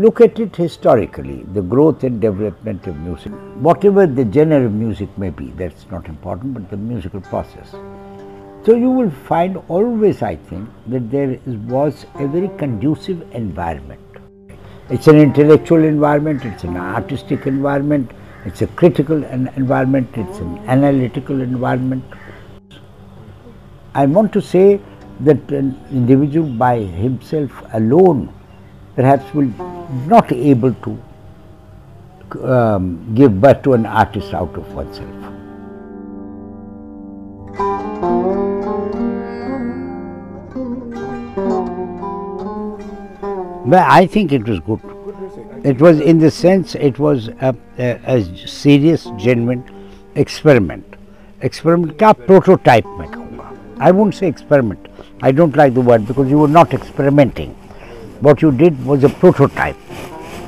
look at it historically, the growth and development of music, whatever the genre of music may be, that's not important, but the musical process. So you will find always, I think, that there was a very conducive environment. It's an intellectual environment, it's an artistic environment, it's a critical environment, it's an analytical environment. I want to say that an individual by himself alone perhaps will not able to give birth to an artist out of oneself. Well, I think it was good. It was, in the sense, it was a serious, genuine experiment. Experiment का prototype मैं कहूँगा. I won't say experiment. I don't like the word because you were not experimenting. What you did was a prototype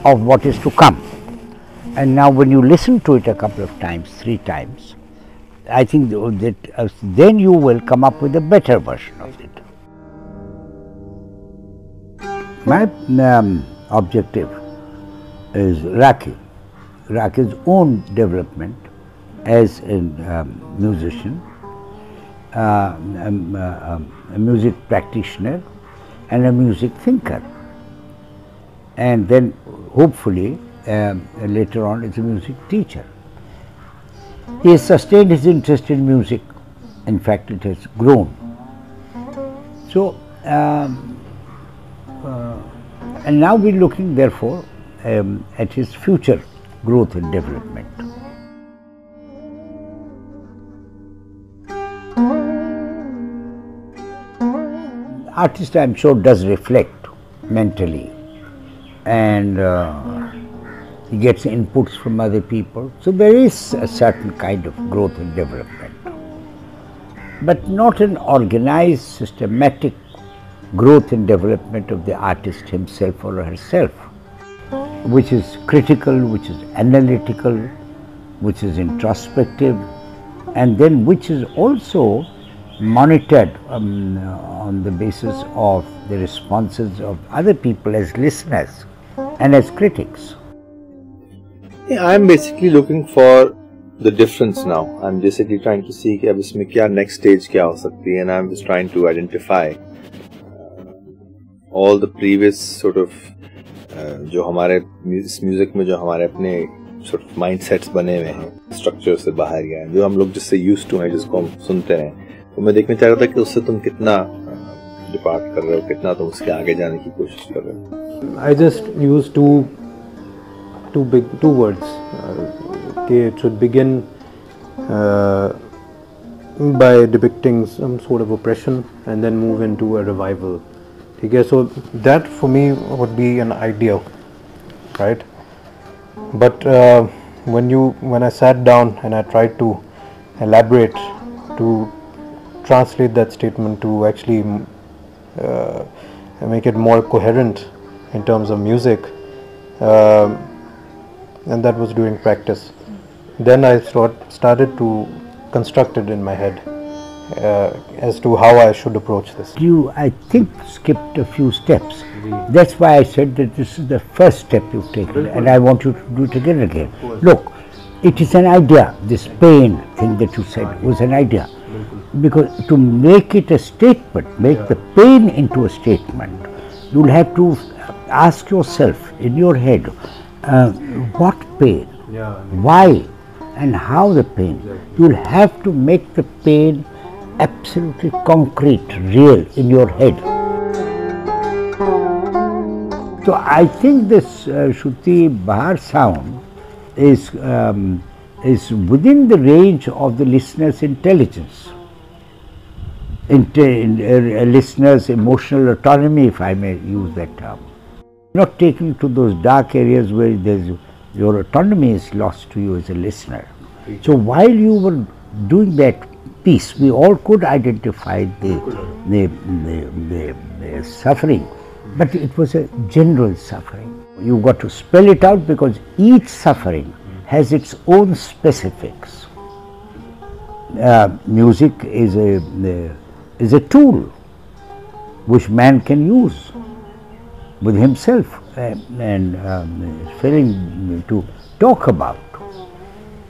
of what is to come. And now when you listen to it a couple of times, 3 times, I think that then you will come up with a better version of it. My objective is Rakae's own development as a musician, a music practitioner and a music thinker, and then hopefully later on as a music teacher. He has sustained his interest in music. In fact, it has grown. So, and now we are looking therefore at his future growth and development. Artist, I am sure, does reflect mentally, and he gets inputs from other people. So there is a certain kind of growth and development, but not an organized, systematic growth and development of the artist himself or herself, which is critical, which is analytical, which is introspective, and then which is also monitored on the basis of the responses of other people as listeners and as critics. Yeah, I'm basically looking for the difference now. I'm basically trying to see कि अब इसमें क्या next stage क्या हो सकती है, and I'm just trying to identify all the previous sort of जो हमारे म्यूजिक में जो हमारे अपने sort of mindsets बने हुए हैं, structure से बाहर गए हैं, जो हम लोग जिससे used to हैं, जिसको हम सुनते हैं, तो मैं देखना चाह रहा था कि उससे तुम कितना डिपार्ट कर रहे हो, कितना तुम उसके आगे जाने की कोशिश कर रहे हो. I just used two words. It should begin by depicting some sort of oppression and then move into a revival. Okay, so that for me would be an ideal, right? But when I sat down and I tried to elaborate, to translate that statement to actually make it more coherent in terms of music, and that was during practice. Then I started to construct it in my head as to how I should approach this. You, I think, skipped a few steps. That's why I said that this is the first step you've taken, and I want you to do it again. Look, it is an idea. This pain thing that you said was an idea. Because to make it a statement, make the pain into a statement, you'll have to ask yourself in your head, what pain, why, and how the pain. You'll have to make the pain absolutely concrete, real in your head. So I think this Shruti Bahar sound is within the range of the listener's intelligence, listener's emotional autonomy, if I may use that term. Not taken to those dark areas where your autonomy is lost to you as a listener. So while you were doing that piece, we all could identify the suffering, but it was a general suffering. You got to spell it out because each suffering has its own specifics. Music is a tool which man can use with himself failing to talk about,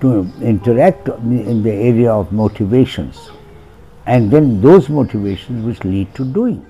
to interact in the area of motivations, and then those motivations which lead to doing.